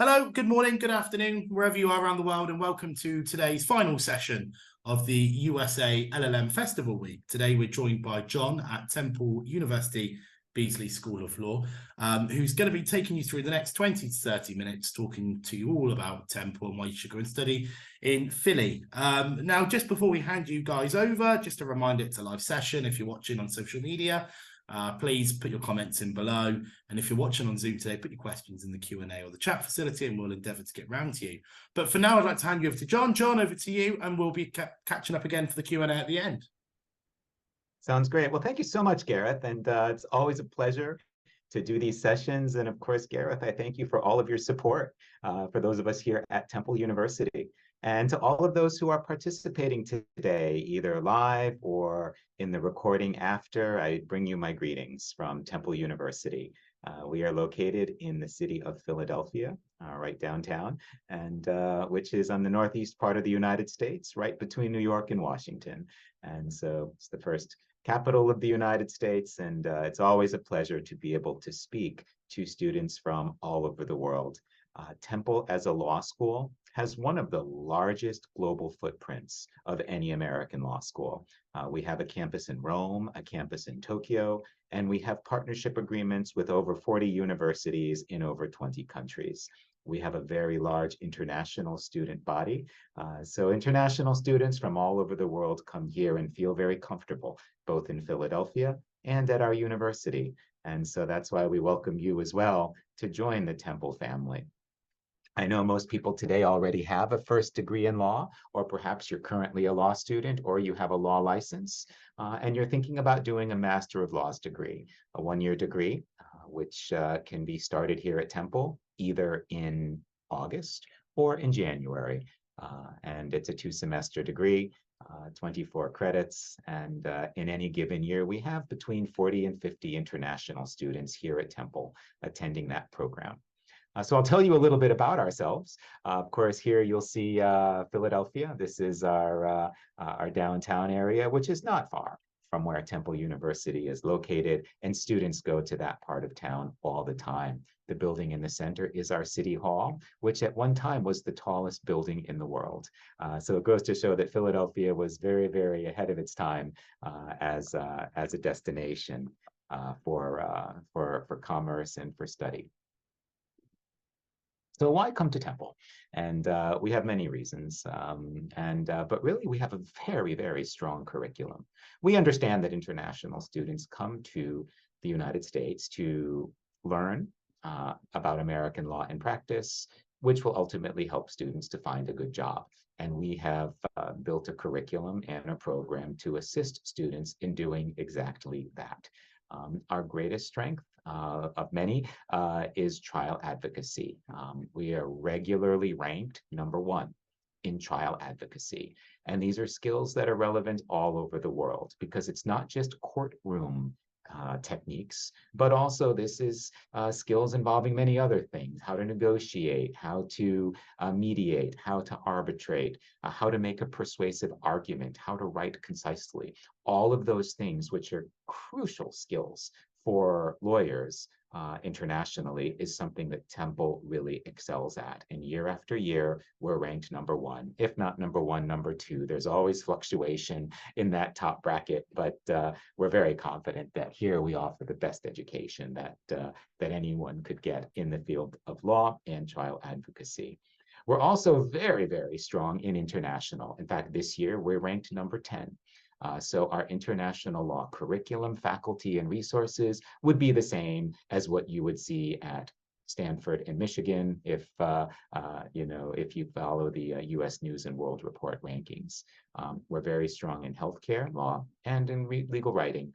Hello, good morning, good afternoon, wherever you are around the world, and welcome to today's final session of the USA LLM Festival Week. Today, we're joined by John at Temple University Beasley School of Law, who's going to be taking you through the next 20 to 30 minutes, talking to you all about Temple and why you should go and study in Philly. Now, just before we hand you guys over, just a reminder, it's a live session. If you're watching on social media, please put your comments in below. And if you're watching on Zoom today, put your questions in the Q&A or the chat facility, and we'll endeavour to get round to you. But for now, I'd like to hand you over to John. John, over to you, and we'll be catching up again for the Q&A at the end. Sounds great. Well, thank you so much, Gareth. And it's always a pleasure to do these sessions. And of course, Gareth, I thank you for all of your support for those of us here at Temple University. And to all of those who are participating today, either live or in the recording after, I bring you my greetings from Temple University. We are located in the city of Philadelphia, right downtown, and which is on the northeast part of the United States, right between New York and Washington. And so it's the first capital of the United States, and it's always a pleasure to be able to speak to students from all over the world. Temple, as a law school, has one of the largest global footprints of any American law school. We have a campus in Rome, a campus in Tokyo, and we have partnership agreements with over 40 universities in over 20 countries. We have a very large international student body. So international students from all over the world come here and feel very comfortable, both in Philadelphia and at our university. And so that's why we welcome you as well to join the Temple family. I know most people today already have a first degree in law, or perhaps you're currently a law student, or you have a law license, and you're thinking about doing a Master of Laws degree, a one-year degree, which can be started here at Temple, either in August or in January. And it's a two-semester degree, 24 credits, and in any given year, we have between 40 and 50 international students here at Temple attending that program. So I'll tell you a little bit about ourselves. Of course, here you'll see Philadelphia. This is our downtown area, which is not far from where Temple University is located, and students go to that part of town all the time. The building in the center is our City Hall, which at one time was the tallest building in the world. So it goes to show that Philadelphia was very, very ahead of its time as a destination for commerce and for study. So why come to Temple? And we have many reasons, but really we have a very, very strong curriculum. We understand that international students come to the United States to learn about American law and practice, which will ultimately help students to find a good job. And we have built a curriculum and a program to assist students in doing exactly that. Our greatest strength of many is trial advocacy. We are regularly ranked #1 in trial advocacy. And these are skills that are relevant all over the world, because it's not just courtroom techniques, but also this is skills involving many other things: how to negotiate, how to mediate, how to arbitrate, how to make a persuasive argument, how to write concisely. All of those things, which are crucial skills for lawyers internationally, is something that Temple really excels at. And year after year, we're ranked #1, if not #1, #2. There's always fluctuation in that top bracket, but we're very confident that here we offer the best education that anyone could get in the field of law and trial advocacy. We're also very, very strong in international. In fact, this year we're ranked #10. So our international law curriculum, faculty, and resources would be the same as what you would see at Stanford and Michigan if you follow the U.S. News and World Report rankings. We're very strong in healthcare law and in legal writing.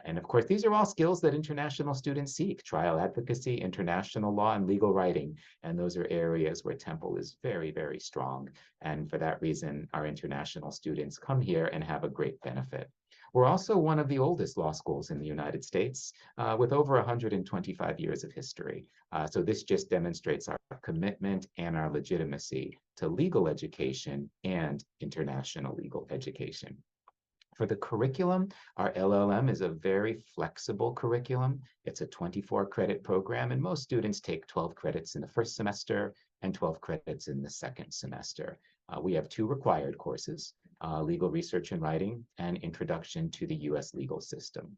And of course, these are all skills that international students seek: trial advocacy, international law, and legal writing. And those are areas where Temple is very, very strong. And for that reason, our international students come here and have a great benefit. We're also one of the oldest law schools in the United States, with over 125 years of history. So this just demonstrates our commitment and our legitimacy to legal education and international legal education. For the curriculum, our LLM is a very flexible curriculum. It's a 24 credit program, and most students take 12 credits in the first semester and 12 credits in the second semester. We have two required courses, Legal Research and Writing and Introduction to the U.S. Legal System.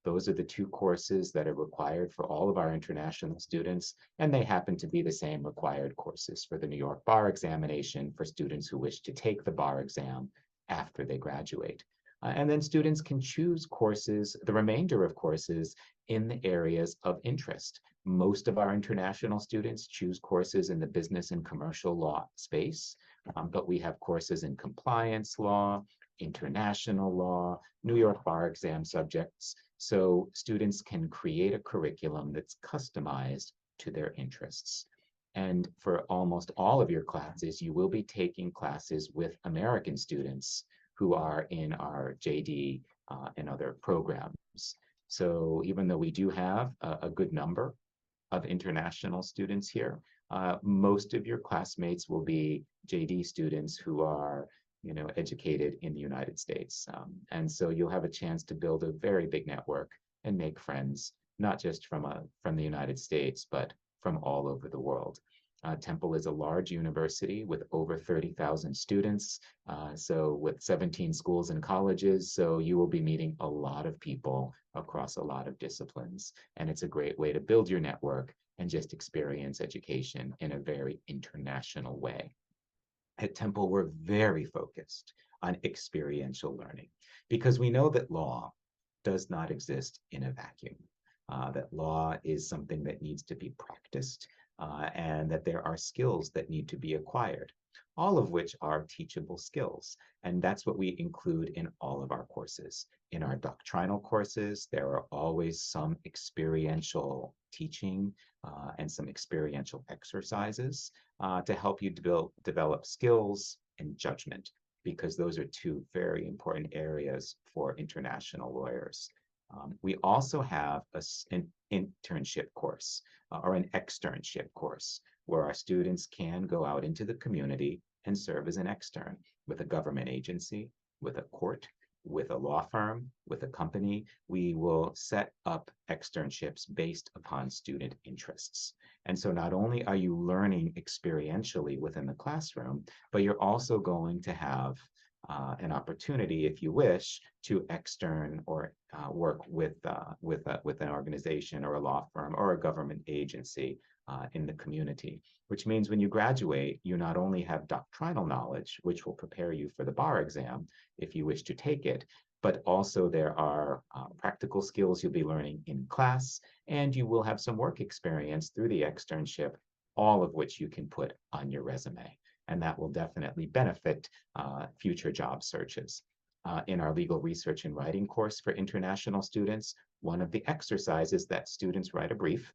Those are the two courses that are required for all of our international students, and they happen to be the same required courses for the New York Bar Examination for students who wish to take the bar exam after they graduate. And then students can choose courses, the remainder of courses, in the areas of interest. Most of our international students choose courses in the business and commercial law space, but we have courses in compliance law, international law, New York bar exam subjects. So students can create a curriculum that's customized to their interests. And for almost all of your classes, you will be taking classes with American students who are in our JD and other programs. So even though we do have a good number of international students here, most of your classmates will be JD students who are educated in the United States. And so you'll have a chance to build a very big network and make friends, not just from the United States, but from all over the world. Temple is a large university with over 30,000 students, so with 17 schools and colleges, so you will be meeting a lot of people across a lot of disciplines, and it's a great way to build your network and just experience education in a very international way. At Temple, we're very focused on experiential learning because we know that law does not exist in a vacuum, that law is something that needs to be practiced, and that there are skills that need to be acquired, all of which are teachable skills. And that's what we include in all of our courses. In our doctrinal courses, there are always some experiential teaching and some experiential exercises to help you develop skills and judgment, because those are two very important areas for international lawyers. We also have an internship course or an externship course where our students can go out into the community and serve as an extern with a government agency, with a court, with a law firm, with a company. We will set up externships based upon student interests. And so not only are you learning experientially within the classroom, but you're also going to have an opportunity, if you wish, to extern or work with an organization or a law firm or a government agency in the community, which means when you graduate, you not only have doctrinal knowledge, which will prepare you for the bar exam if you wish to take it, but also there are practical skills you'll be learning in class, and you will have some work experience through the externship, all of which you can put on your resume. And that will definitely benefit future job searches. In our legal research and writing course for international students, one of the exercises that students write a brief,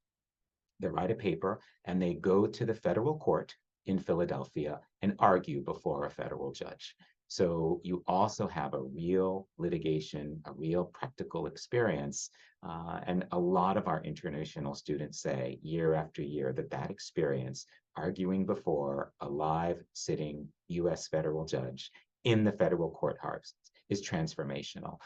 they write a paper, and they go to the federal court in Philadelphia and argue before a federal judge. So you also have a real litigation, a real practical experience. And a lot of our international students say year after year that experience arguing before a live sitting US federal judge in the federal courthouse is transformational,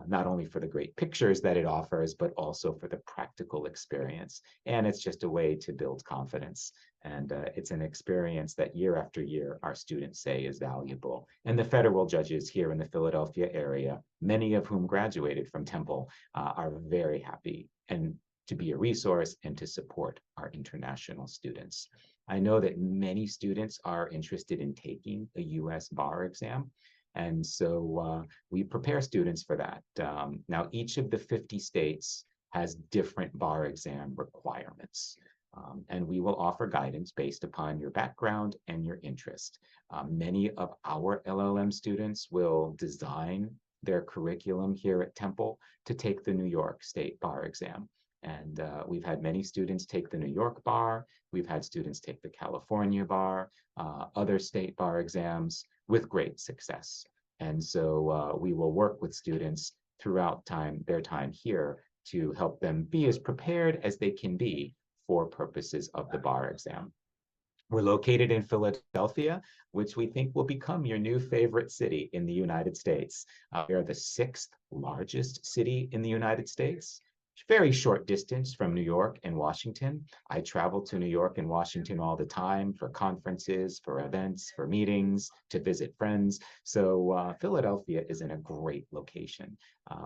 not only for the great pictures that it offers, but also for the practical experience. And it's just a way to build confidence. And it's an experience that year after year, our students say is valuable. And the federal judges here in the Philadelphia area, many of whom graduated from Temple, are very happy and to be a resource and to support our international students. I know that many students are interested in taking a US bar exam. And so we prepare students for that. Now, each of the 50 states has different bar exam requirements. And we will offer guidance based upon your background and your interest. Many of our LLM students will design their curriculum here at Temple to take the New York State bar exam. And we've had many students take the New York bar. We've had students take the California bar, other state bar exams with great success. And so we will work with students throughout their time here to help them be as prepared as they can be for purposes of the bar exam. We're located in Philadelphia, which we think will become your new favorite city in the United States. We are the sixth largest city in the United States, very short distance from New York and Washington. I travel to New York and Washington all the time for conferences, for events, for meetings, to visit friends. So Philadelphia is in a great location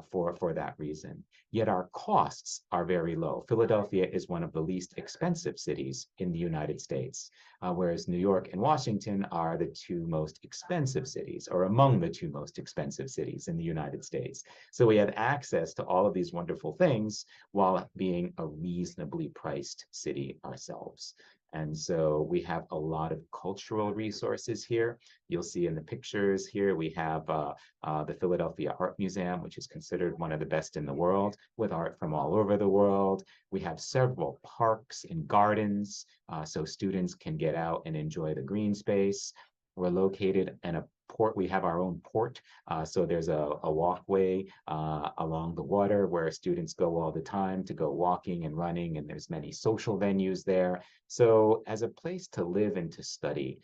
for that reason. Yet our costs are very low. Philadelphia is one of the least expensive cities in the United States, whereas New York and Washington are the two most expensive cities, or among the two most expensive cities in the United States. So we have access to all of these wonderful things while being a reasonably priced city ourselves. And so we have a lot of cultural resources here. You'll see in the pictures here, we have the Philadelphia Art Museum, which is considered one of the best in the world, with art from all over the world. We have several parks and gardens, so students can get out and enjoy the green space. We're located in a port. We have our own port. So there's a walkway along the water where students go all the time to go walking and running, and there's many social venues there. So as a place to live and to study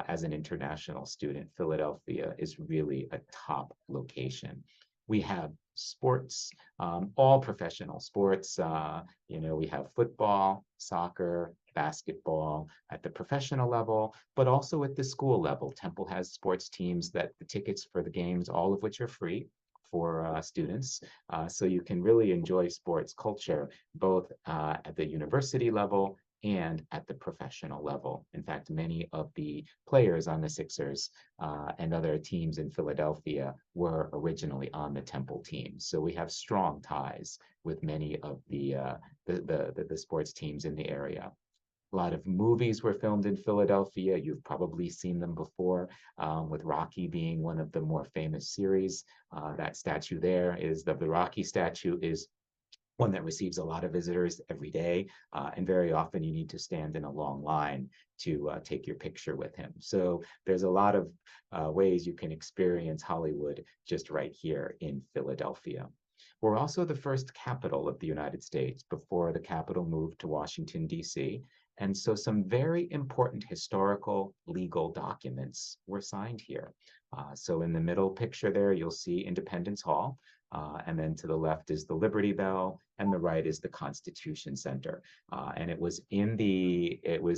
as an international student, Philadelphia is really a top location. We have sports, all professional sports. We have football, soccer, basketball at the professional level, but also at the school level. Temple has sports teams that the tickets for the games, all of which are free for students. So you can really enjoy sports culture, both at the university level and at the professional level. In fact, many of the players on the Sixers and other teams in Philadelphia were originally on the Temple team. So we have strong ties with many of the sports teams in the area. A lot of movies were filmed in Philadelphia. You've probably seen them before, with Rocky being one of the more famous series. That statue there is the Rocky statue is one that receives a lot of visitors every day, and very often you need to stand in a long line to take your picture with him. So there's a lot of ways you can experience Hollywood just right here in Philadelphia. We're also the first capital of the United States before the capital moved to Washington, D.C. And so some very important historical legal documents were signed here. So in the middle picture there, you'll see Independence Hall. And then to the left is the Liberty Bell, and the right is the Constitution Center. And it was in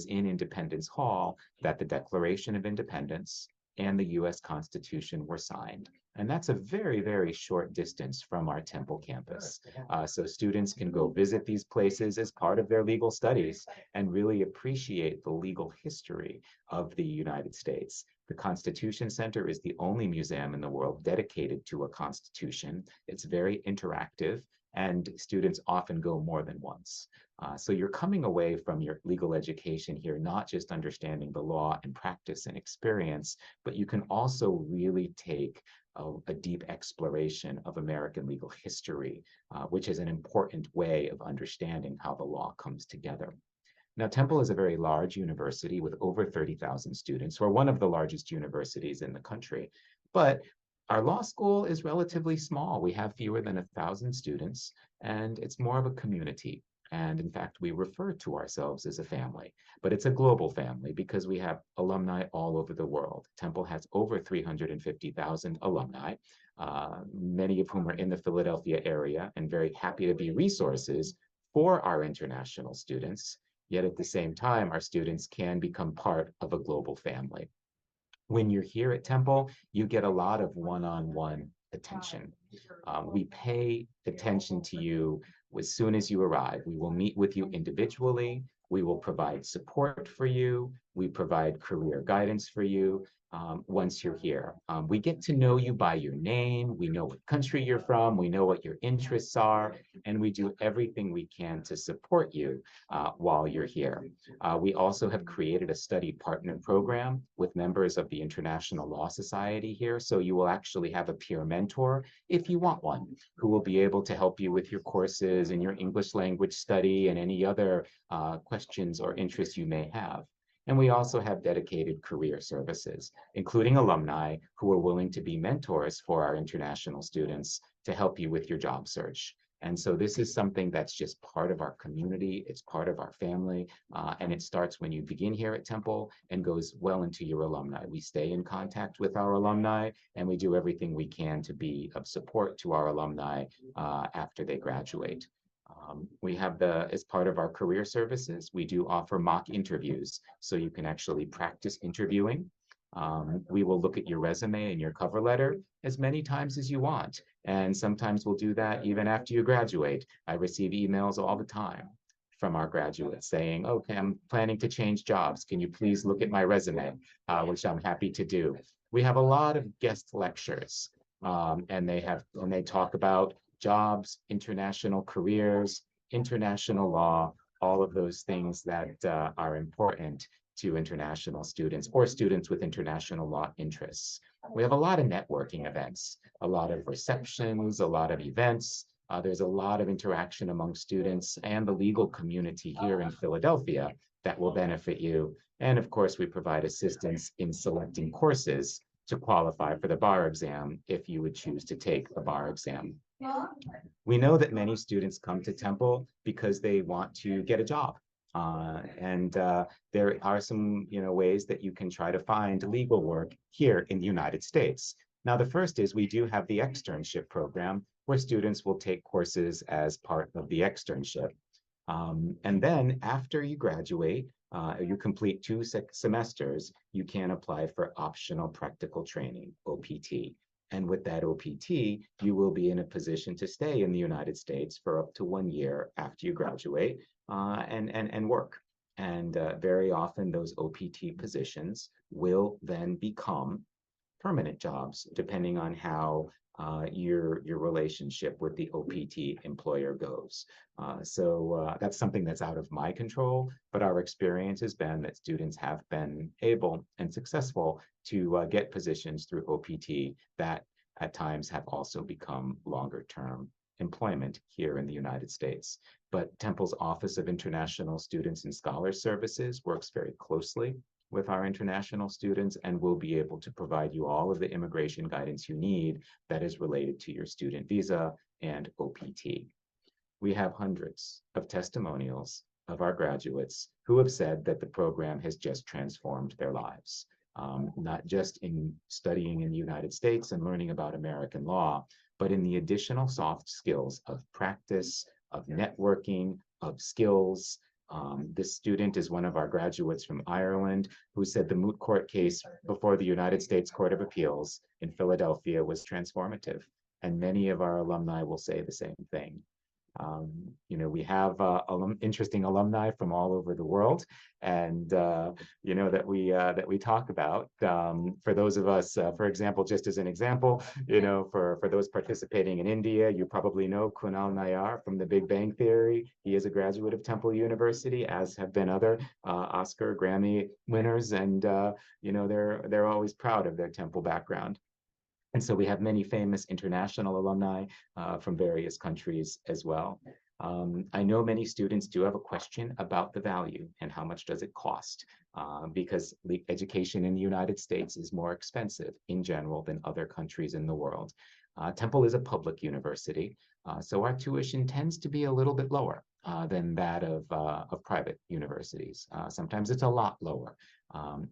Independence Hall that the Declaration of Independence and the U.S. Constitution were signed. And that's a very, very short distance from our Temple campus. So students can go visit these places as part of their legal studies and really appreciate the legal history of the United States. The Constitution Center is the only museum in the world dedicated to a constitution. It's very interactive, and students often go more than once. So you're coming away from your legal education here, not just understanding the law and practice and experience, but you can also really take a deep exploration of American legal history, which is an important way of understanding how the law comes together. Now, Temple is a very large university with over 30,000 students. We're one of the largest universities in the country, but our law school is relatively small. We have fewer than 1,000 students, and it's more of a community. And in fact, we refer to ourselves as a family, but it's a global family because we have alumni all over the world. Temple has over 350,000 alumni, many of whom are in the Philadelphia area and very happy to be resources for our international students. Yet at the same time, our students can become part of a global family. When you're here at Temple, you get a lot of one-on-one attention. We pay attention to you as soon as you arrive. We will meet with you individually. We will provide support for you. We provide career guidance for you once you're here. We get to know you by your name. We know what country you're from. We know what your interests are, and we do everything we can to support you while you're here. We also have created a study partner program with members of the International Law Society here, so you will actually have a peer mentor, if you want one, who will be able to help you with your courses and your English language study and any other questions or interests you may have. And we also have dedicated career services, including alumni who are willing to be mentors for our international students to help you with your job search. And so this is something that's just part of our community. It's part of our family. And it starts when you begin here at Temple and goes well into your alumni. We stay in contact with our alumni, and we do everything we can to be of support to our alumni after they graduate. We have as part of our career services, we do offer mock interviews, so you can actually practice interviewing. We will look at your resume and your cover letter as many times as you want. And sometimes we'll do that even after you graduate. I receive emails all the time from our graduates saying, okay, I'm planning to change jobs. Can you please look at my resume, which I'm happy to do. We have a lot of guest lectures, and they talk about jobs, international careers, international law, all of those things that are important to international students or students with international law interests. We have a lot of networking events, a lot of receptions, a lot of events. There's a lot of interaction among students and the legal community here in Philadelphia that will benefit you. And of course, we provide assistance in selecting courses to qualify for the bar exam if you would choose to take the bar exam. We know that many students come to Temple because they want to get a job. There are some ways that you can try to find legal work here in the United States. Now, the first is we do have the externship program where students will take courses as part of the externship. And then after you graduate, you complete 2 semesters, you can apply for optional practical training, OPT. And with that OPT, you will be in a position to stay in the United States for up to 1 year after you graduate and work. And very often those OPT positions will then become permanent jobs, depending on how your relationship with the OPT employer goes. So that's something that's out of my control, but our experience has been that students have been able and successful to get positions through OPT that at times have also become longer term employment here in the United States. But Temple's Office of International Students and Scholar Services works very closely with our international students and will be able to provide you all of the immigration guidance you need that is related to your student visa and OPT. We have hundreds of testimonials of our graduates who have said that the program has just transformed their lives, not just in studying in the United States and learning about American law, but in the additional soft skills of practice, of networking, of skills. This student is one of our graduates from Ireland who said the moot court case before the United States Court of Appeals in Philadelphia was transformative. And many of our alumni will say the same thing. We have interesting alumni from all over the world, and that we talk about. For those of us, for example, just as an example, for those participating in India, you probably know Kunal Nayyar from The Big Bang Theory. He is a graduate of Temple University, as have been other Oscar, Grammy winners, and they're always proud of their Temple background. And so we have many famous international alumni from various countries as well. I know many students do have a question about the value and how much does it cost, because education in the United States is more expensive in general than other countries in the world. Temple is a public university, so our tuition tends to be a little bit lower than that of private universities. Sometimes it's a lot lower.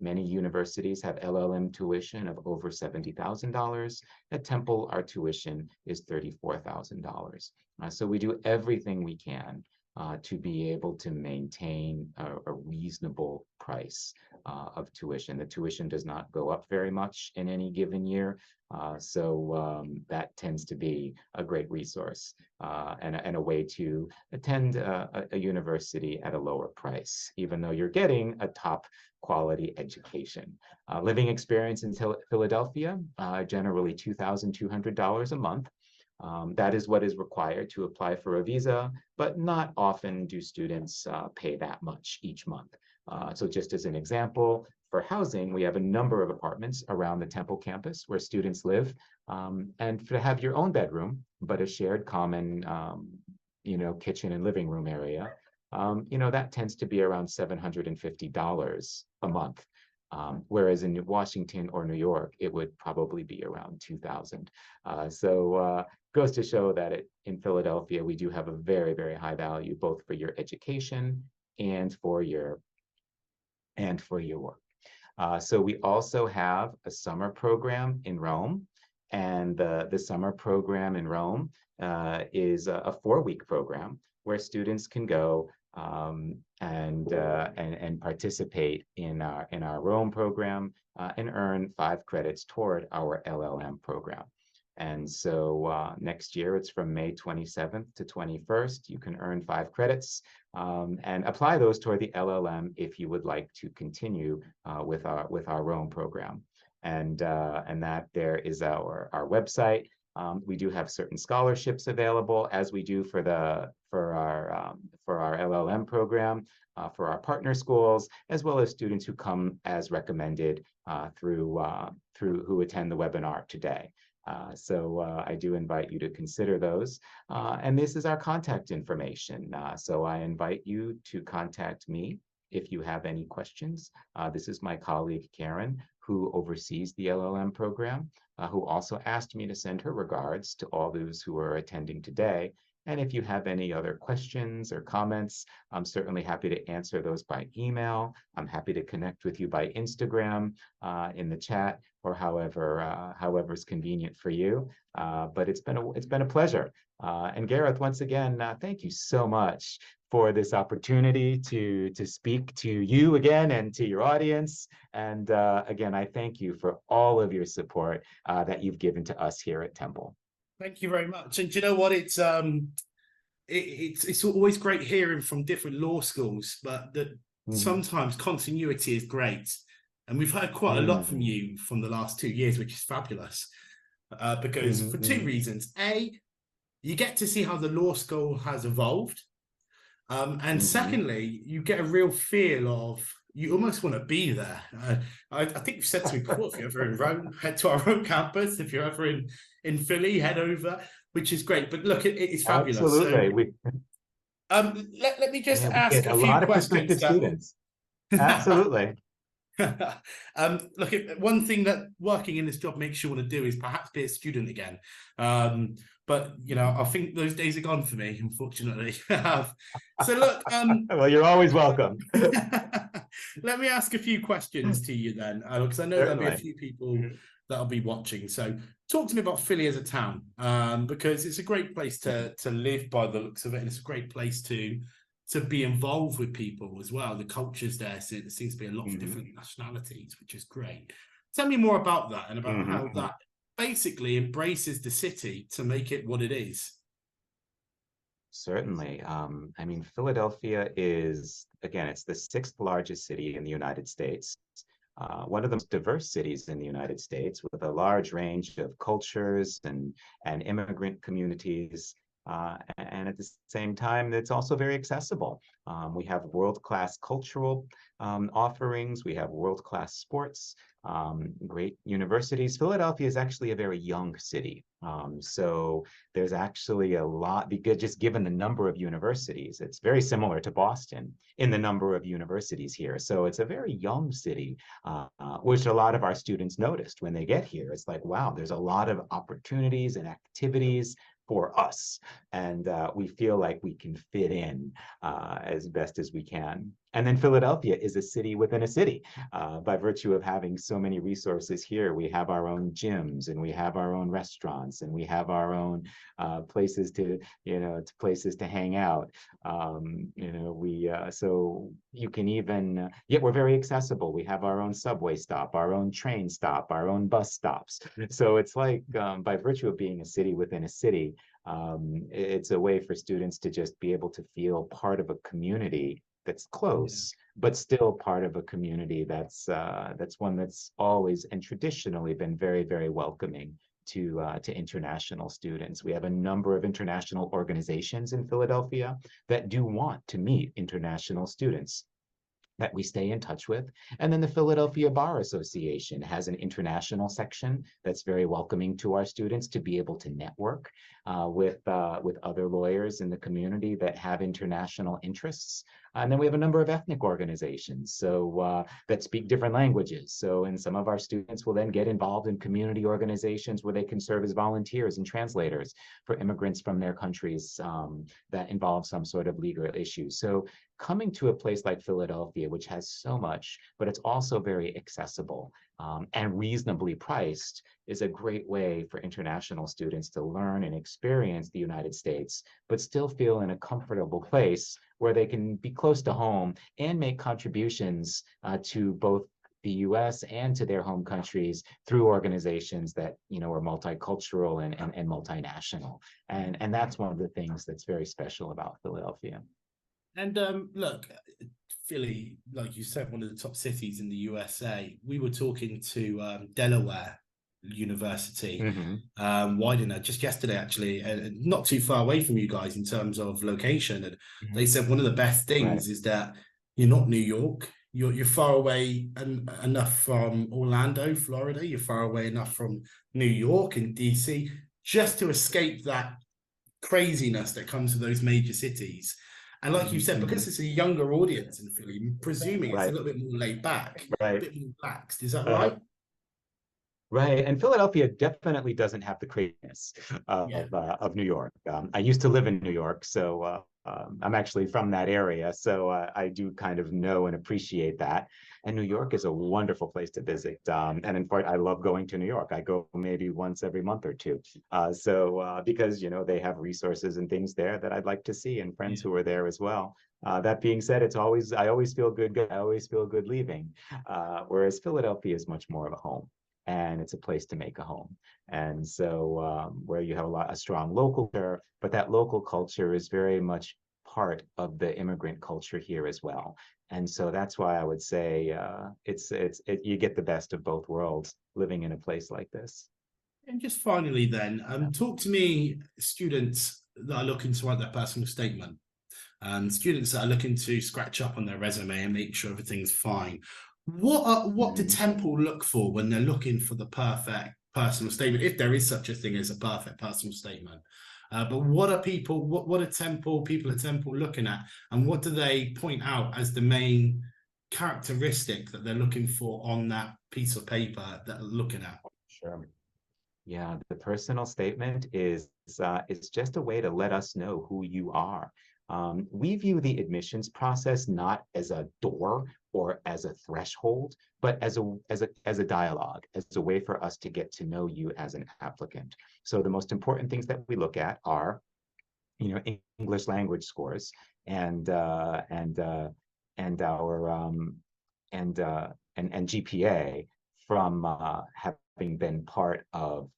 Many universities have LLM tuition of over $70,000. At Temple, our tuition is $34,000. So we do everything we can to be able to maintain a reasonable price of tuition. The tuition does not go up very much in any given year, so that tends to be a great resource and a way to attend a university at a lower price, even though you're getting a top quality education. Living experience in Philadelphia, generally $2,200 a month. That is what is required to apply for a visa, but not often do students pay that much each month. So just as an example, for housing, we have a number of apartments around the Temple campus where students live. And to have your own bedroom, but a shared common kitchen and living room area, that tends to be around $750 a month. Whereas in Washington or New York, it would probably be around 2,000. Goes to show that in Philadelphia, we do have a very, very high value, both for your education and for your work. So we also have a summer program in Rome, and the summer program in Rome is a 4-week program where students can go and participate in our Rome program and earn 5 credits toward our LLM program. And so next year, it's from May 27th to 21st. You can earn 5 credits and apply those toward the LLM if you would like to continue with our Rome program. And that there is our website. We do have certain scholarships available, as we do for our LLM program, for our partner schools, as well as students who come as recommended through who attend the webinar today. So I do invite you to consider those. And this is our contact information. So I invite you to contact me if you have any questions. This is my colleague, Karen, who oversees the LLM program, who also asked me to send her regards to all those who are attending today. And if you have any other questions or comments, I'm certainly happy to answer those by email. I'm happy to connect with you by Instagram in the chat, or however is convenient for you. But it's been a pleasure. And Gareth, once again, thank you so much for this opportunity to speak to you again and to your audience. And again, I thank you for all of your support that you've given to us here at Temple. Thank you very much. And do you know what? It's always great hearing from different law schools, but that sometimes continuity is great. And we've heard quite a lot from you from the last 2 years, which is fabulous. Because for 2 reasons. A, you get to see how the law school has evolved. And secondly, you get a real feel of, you almost want to be there. I think you've said to me before, if you're ever in Rome, head to our Rome campus. If you're ever in Philly, head over, which is great. But look, it's fabulous. Absolutely. So, let me just ask a few lot of questions. prospective students. Absolutely. Look, one thing that working in this job makes you want to do is perhaps be a student again. But you know, I think those days are gone for me, unfortunately. So look, well, you're always welcome. Let me ask a few questions to you then, because I know there'll be a few people that'll be watching. So talk to me about Philly as a town, because it's a great place to live by the looks of it, and it's a great place to be involved with people as well. The culture's there, so there seems to be a lot of different nationalities, which is great. Tell me more about that, and about how that basically embraces the city to make it what it is. Certainly. I mean, Philadelphia is, again, it's the 6th largest city in the United States. One of the most diverse cities in the United States, with a large range of cultures and immigrant communities. And at the same time, it's also very accessible. We have world-class cultural offerings. We have world-class sports, great universities. Philadelphia is actually a very young city. So there's actually a lot, because just given the number of universities, it's very similar to Boston in the number of universities here. So it's a very young city, which a lot of our students noticed when they get here. It's like, wow, there's a lot of opportunities and activities for us, and we feel like we can fit in as best as we can. And then Philadelphia is a city within a city. By virtue of having so many resources here, we have our own gyms, and we have our own restaurants, and we have our own places to hang out. So you can even, yet we're very accessible. We have our own subway stop, our own train stop, our own bus stops. So it's like, by virtue of being a city within a city, it's a way for students to just be able to feel part of a community that's close, but still part of a community that's one that's always and traditionally been very, very welcoming to international students. We have a number of international organizations in Philadelphia that do want to meet international students that we stay in touch with. And then the Philadelphia Bar Association has an international section that's very welcoming to our students to be able to network with other lawyers in the community that have international interests. And then we have a number of ethnic organizations that speak different languages. So, and some of our students will then get involved in community organizations where they can serve as volunteers and translators for immigrants from their countries that involve some sort of legal issue. So coming to a place like Philadelphia, which has so much, but it's also very accessible and reasonably priced, is a great way for international students to learn and experience the United States, but still feel in a comfortable place where they can be close to home and make contributions to both the US and to their home countries through organizations that, you know, are multicultural and multinational. And that's one of the things that's very special about Philadelphia. And look, Philly, like you said, one of the top cities in the USA. We were talking to Delaware University, Widener, just yesterday, actually, not too far away from you guys in terms of location. And they said one of the best things is that you're not New York. You're far away enough from Orlando, Florida. You're far away enough from New York and DC, just to escape that craziness that comes to those major cities. And like you said, because it's a younger audience in Philly, I'm presuming it's a little bit more laid back, a bit more relaxed. Is that right? Right, and Philadelphia definitely doesn't have the craziness of New York. I used to live in New York, so I'm actually from that area, so I do kind of know and appreciate that. And New York is a wonderful place to visit. And in fact, I love going to New York. I go maybe once every month or two. Because, you know, they have resources and things there that I'd like to see, and friends who are there as well. That being said, I always feel good. I always feel good leaving. Whereas Philadelphia is much more of a home. And it's a place to make a home. And so where you have a strong local culture, but that local culture is very much part of the immigrant culture here as well. And so that's why I would say you get the best of both worlds living in a place like this. And just finally then, talk to me, students that are looking to write their personal statement, students that are looking to scratch up on their resume and make sure everything's fine. What do Temple look for when they're looking for the perfect personal statement, if there is such a thing as a perfect personal statement? But what are people at Temple looking at, and what do they point out as the main characteristic that they're looking for on that piece of paper that they're looking at? Sure. Yeah, the personal statement is just a way to let us know who you are. We view the admissions process not as a door or as a threshold, but as a dialogue, as a way for us to get to know you as an applicant. So the most important things that we look at are, you know, English language scores and GPA from having been part of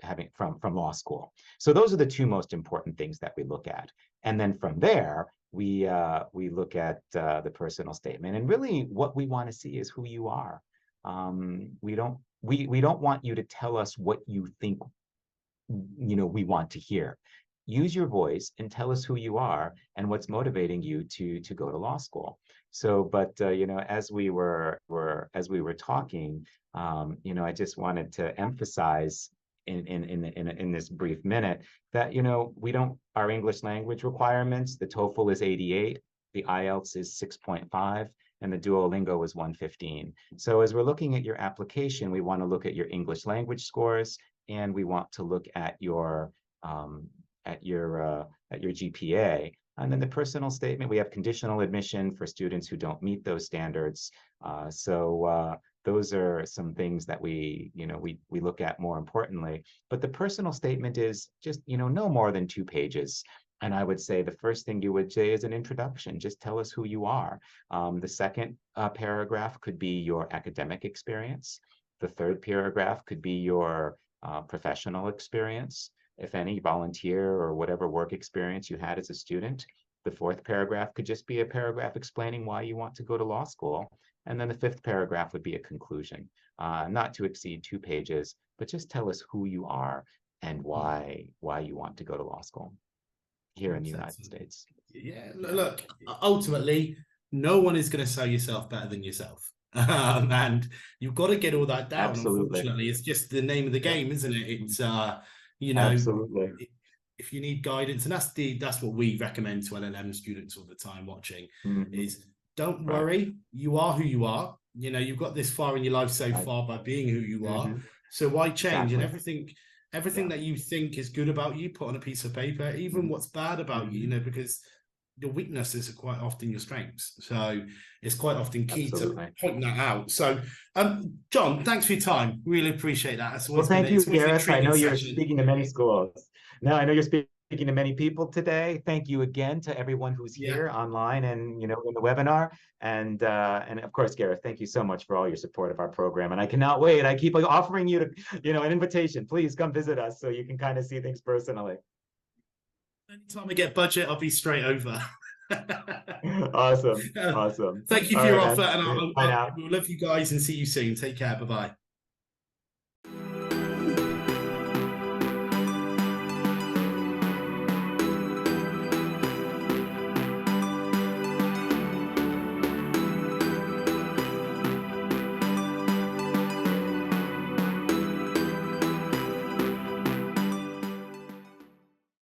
having from law school. So those are the two most important things that we look at. And then from there, we look at the personal statement, and really what we want to see is who you are. We don't want you to tell us what you think, you know, we want to hear. Use your voice and tell us who you are and what's motivating you to go to law school. So, but you know, as we were talking, you know, I just wanted to emphasize in this brief minute that, you know, our English language requirements, the TOEFL is 88, the IELTS is 6.5, and the Duolingo is 115. So as we're looking at your application, we want to look at your English language scores, and we want to look at your GPA. And then the personal statement, we have conditional admission for students who don't meet those standards. Those are some things that we look at more importantly. But the personal statement is just, you know, no more than 2 pages. And I would say the first thing you would say is an introduction. Just tell us who you are. The second paragraph could be your academic experience. The third paragraph could be your professional experience, if any, volunteer or whatever work experience you had as a student. The fourth paragraph could just be a paragraph explaining why you want to go to law school. And then the fifth paragraph would be a conclusion, not to exceed 2 pages, but just tell us who you are and why you want to go to law school here in the United States. Yeah, look, ultimately, no one is going to sell yourself better than yourself. And you've got to get all that down. Absolutely. Unfortunately, it's just the name of the game, isn't it? It's, you know, absolutely. if you need guidance, and that's what we recommend to LLM students all the time watching, is don't worry, you are who you are. You know, you've got this far in your life so far by being who you are. So why change? And everything that you think is good about you, put on a piece of paper, even what's bad about you, you know, because your weaknesses are quite often your strengths. So it's quite often key to point that out. So, John, thanks for your time. Really appreciate that. Well, thank you, Gareth. I know you're speaking to many schools. No, I know you're speaking to many people today. Thank you again to everyone who's here online and, you know, in the webinar. And of course, Gareth, thank you so much for all your support of our program. And I cannot wait. I keep offering you an invitation. Please come visit us so you can kind of see things personally. Anytime I get budget, I'll be straight over. Awesome. Awesome. Thank you for your offer, and we'll love you guys and see you soon. Take care. Bye-bye.